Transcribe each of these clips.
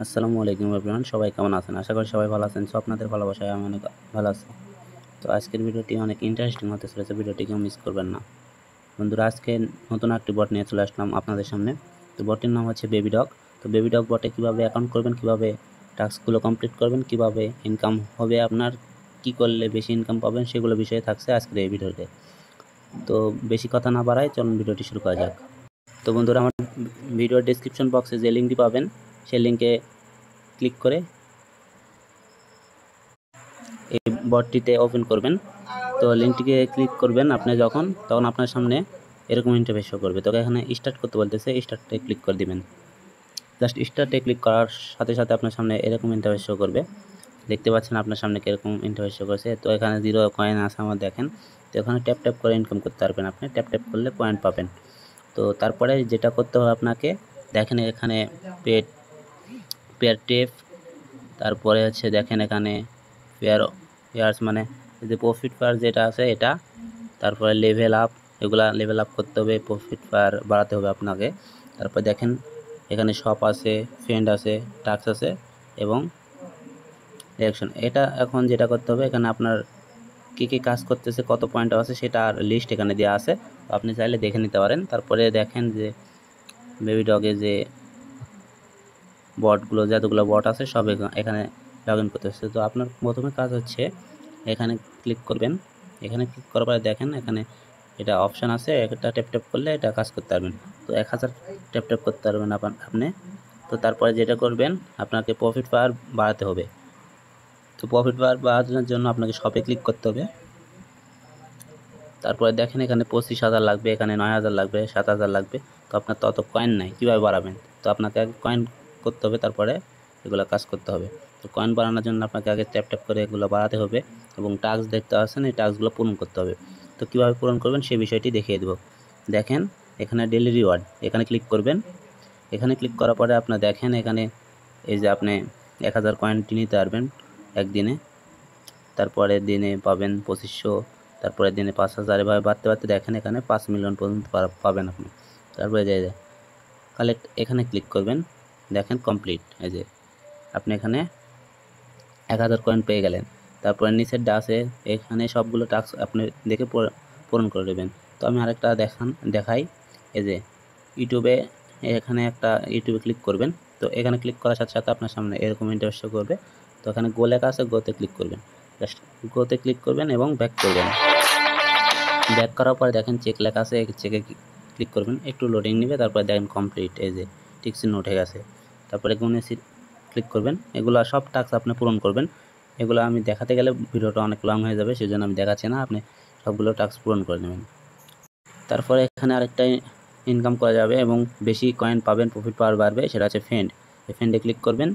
আসসালামু আলাইকুম এভরিওয়ান, সবাই কেমন আছেন? আশা করি সবাই ভালো আছেন। আপনাদের ভালোবাসায় আমি অনেক ভালো আছি। তো আজকের ভিডিওটি অনেক ইন্টারেস্টিং হতে চলেছে, ভিডিওটি কেউ মিস করবেন না। বন্ধুরা, আজকে নতুন একটি বট নিয়ে চলে আসলাম আপনাদের সামনে। তো বটটির নাম হচ্ছে বেবি ডগ। তো বেবি ডগ বটে কীভাবে অ্যাকাউন্ট করবেন, কীভাবে টাস্কগুলো কমপ্লিট করবেন, কীভাবে ইনকাম হবে আপনার, কী করলে বেশি ইনকাম পাবেন, সেগুলো বিষয়ে থাকছে আজকের এই ভিডিওতে। তো বেশি কথা না বাড়াই, চলুন ভিডিওটি শুরু করা যাক। তো বন্ধুরা, আমার ভিডিওর ডেসক্রিপশন বক্সে যে লিঙ্কটি পাবেন সেই লিঙ্কে ক্লিক করে এই বটটিতে ওপেন করবেন। তো লিঙ্কটিকে ক্লিক করবেন আপনি তখন আপনার সামনে এরকম ইন্টারফেস শো করবে। তো এখানে স্টার্ট করতে বলতেছে, স্টার্টে ক্লিক করে দিবেন। জাস্ট স্টার্টে ক্লিক করার সাথে সাথে আপনার সামনে এরকম ইন্টারফেস শো করবে। দেখতে পাচ্ছেন আপনার সামনে কীরকম ইন্টারফেস শো করছে। তো এখানে 0 কয়েন আছে আমার, দেখেন। তো এখানে ট্যাপ ট্যাপ করে ইনকাম করতে পারবেন, আপনি ট্যাপ ট্যাপ করলে পয়েন্ট পাবেন। তো তারপরে যেটা করতে হবে আপনাকে, দেখেন এখানে পেয়ার টেপ, তারপরে হচ্ছে দেখেন এখানে পেয়ার্স মানে যে প্রফিট পার যেটা আছে এটা, তারপরে লেভেল আপ, এগুলা লেভেল আপ করতে হবে, প্রফিট পার বাড়াতে হবে আপনাকে। তারপর দেখেন এখানে শপ আছে, ফ্রেন্ড আছে, টাস্ক আছে এবং রিঅ্যাকশন। এটা এখন যেটা করতে হবে, এখানে আপনার কী কী কাজ করতেছে, কত পয়েন্ট আছে সেটার লিস্ট এখানে দেওয়া আছে, আপনি চাইলে দেখে নিতে পারেন। তারপরে দেখেন যে বেবি ডগে যে বটগুলো, যতগুলো বট আছে সব এখানে লগ ইন করতে হচ্ছে। তো আপনার প্রথমে কাজ হচ্ছে এখানে ক্লিক করবেন। এখানে ক্লিক করার পরে দেখেন এখানে এটা অপশান আছে, একটা ট্যাপ ট্যাপ করলে এটা কাজ করতে পারবেন। তো 1000 ট্যাপ ট্যাপ করতে পারবেন আপনি। তো তারপরে যেটা করবেন, আপনাকে প্রফিট পাওয়ার বাড়াতে হবে। তো প্রফিট পাওয়ার বাড়ানোর জন্য আপনাকে শপে ক্লিক করতে হবে। তারপরে দেখেন এখানে 25,000 লাগবে, এখানে 9,000 লাগবে, 7,000 লাগবে। তো আপনার তত কয়েন নাই, কীভাবে বাড়াবেন? তো আপনাকে আগে কয়েন করতে হবে, তারপরে এগুলো কাজ করতে হবে। তো কয়েন বাড়ানোর জন্য আপনাকে আগে ট্যাপ ট্যাপ করে এগুলো বাড়াতে হবে এবং টাস্ক দেখতে পাচ্ছেন, এই টাস্কগুলো পূরণ করতে হবে। তো কীভাবে পূরণ করবেন সেই বিষয়টি দেখিয়ে দেবো। দেখেন এখানে ডেইলি রিওয়ার্ড, এখানে ক্লিক করবেন। এখানে ক্লিক করার পরে আপনার দেখেন এখানে এই যে আপনি 1000 কয়েনটি নিতে পারবেন একদিনে। তারপরের দিনে পাবেন 2500, তারপরের দিনে 5000, এভাবে বাড়তে বাড়তে দেখেন এখানে 5 মিলিয়ন পর্যন্ত পাবেন আপনি। তারপরে যে কালেক্ট, এখানে ক্লিক করবেন। দেখেন কমপ্লিট, এই যে আপনি এখানে 1000 কয়েন পেয়ে গেলেন। তারপরে নিচের ডাসে এখানে সবগুলো টাস্ক আপনি দেখে পূরণ করে দেবেন। তো আমি আরেকটা দেখাই। এই যে ইউটিউবে, এখানে একটা ইউটিউবে ক্লিক করবেন। তো এখানে ক্লিক করার সাথে সাথে আপনার সামনে এরকম ইন্টারফেস শো করবে। তো এখানে গো লেখা আছে, গোতে ক্লিক করবেন। জাস্ট গোতে ক্লিক করবেন এবং ব্যাক করবেন। ব্যাক করার পরে দেখেন চেক লেখা আছে, চেকে ক্লিক করবেন, একটু লোডিং নেবে। তারপরে দেখেন কমপ্লিট, এই যে টিক চিহ্ন উঠে গেছে। তারপরে গুনে ক্লিক করবেন। এগুলো সব টাস্ক আপনি পূরণ করবেন। এগুলো আমি দেখাতে গেলে ভিডিওটা অনেক লং হয়ে যাবে, সেই জন্য আমি দেখাচ্ছি না, আপনি সবগুলো টাস্ক পূরণ করে নেবেন। তারপরে এখানে আরেকটা ইনকাম করা যাবে এবং বেশি কয়েন পাবেন, প্রফিট পাওয়ার বাড়বে, সেটা হচ্ছে ফ্রেন্ড। এই ফ্রেন্ডে ক্লিক করবেন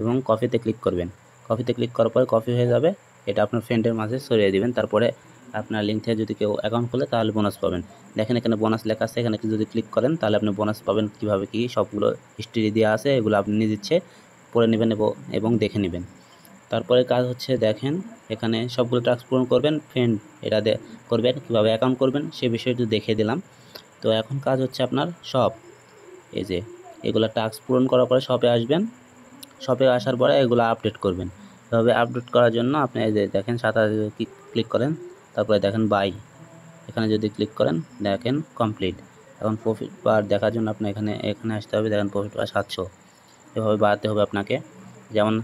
এবং কফিতে ক্লিক করবেন। কফিতে ক্লিক করার পরে কফি হয়ে যাবে, এটা আপনার ফ্রেন্ডের মাঝে ছড়িয়ে দিবেন। তারপরে আপনার লিঙ্ক থেকে যদি কেউ অ্যাকাউন্ট খোলে তাহলে বোনাস পাবেন। দেখেন এখানে বোনাস লেখা আছে, এখানে যদি ক্লিক করেন তাহলে আপনি বোনাস পাবেন। কীভাবে কী সবগুলো হিস্ট্রি দেওয়া আছে, এগুলো আপনি নিজে ইচ্ছে পড়ে নেবেন এবং দেখে নেবেন। তারপরে কাজ হচ্ছে দেখেন এখানে সবগুলো টাস্ক পূরণ করবেন, ফ্রেন্ড এটা করবেন, কীভাবে অ্যাকাউন্ট করবেন সে বিষয়টি দেখিয়ে দিলাম। তো এখন কাজ হচ্ছে আপনার শপ, এই যে এগুলো টাস্ক পূরণ করার পরে শপে আসবেন। শপে আসার পরে এগুলো আপডেট করবেন। এভাবে আপডেট করার জন্য আপনি এই যে দেখেন 7000 ক্লিক করেন, তারপরে দেখেন বাই, এখানে যদি ক্লিক করেন দেখেন কমপ্লিট। এখন প্রফিট পার দেখার জন্য আপনি এখানে আসতে হবে। দেখেন প্রফিট পার 700, এভাবে বাড়াতে হবে আপনাকে। যেমন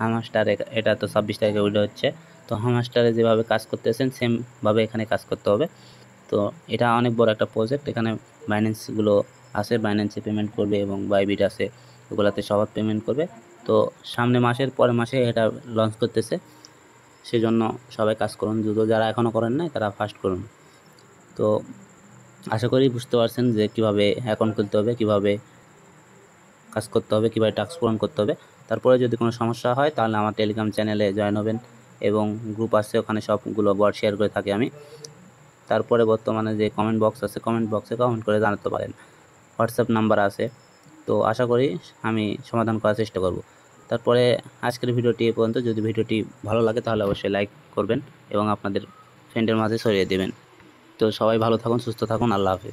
হামাস্টার, এটা তো 26 তারিখে উইড্রো হচ্ছে। তো হামাস্টারে যেভাবে কাজ করতেছেন সেমভাবে এখানে কাজ করতে হবে। তো এটা অনেক বড় একটা প্রজেক্ট, এখানে বাইন্যান্সগুলো আছে, বাইন্যান্সে পেমেন্ট করবে এবং বাইবিট আছে, ওগুলাতে সবাই পেমেন্ট করবে। তো সামনে মাসের পরের মাসে এটা লঞ্চ করতেছে, সেজন্য সবাই কাজ করুন দ্রুত, যারা এখনও করেন নাই তারা ফাস্ট করুন। তো আশা করি বুঝতে পারছেন যে কীভাবে অ্যাকাউন্ট খুলতে হবে, কীভাবে কাজ করতে হবে, কীভাবে টাস্ক পূরণ করতে হবে। তারপরে যদি কোনো সমস্যা হয় তাহলে আমার টেলিগ্রাম চ্যানেলে জয়েন হবেন এবং গ্রুপ আছে, ওখানে সবগুলো ওয়ার্ড শেয়ার করে থাকি আমি। তারপরে বর্তমানে যে কমেন্ট বক্স আছে, কমেন্ট বক্সে কমেন্ট করে জানাতে পারেন। হোয়াটসঅ্যাপ নাম্বার আছে। তো আশা করি আমি সমাধান করার চেষ্টা করব। তারপরে আজকের ভিডিওটি এ পর্যন্ত। যদি ভিডিওটি ভালো লাগে তাহলে অবশ্যই লাইক করবেন এবং আপনাদের ফ্রেন্ডের মাঝে ছড়িয়ে দেবেন। তো সবাই ভালো থাকুন, সুস্থ থাকুন, আল্লাহ হাফেজ।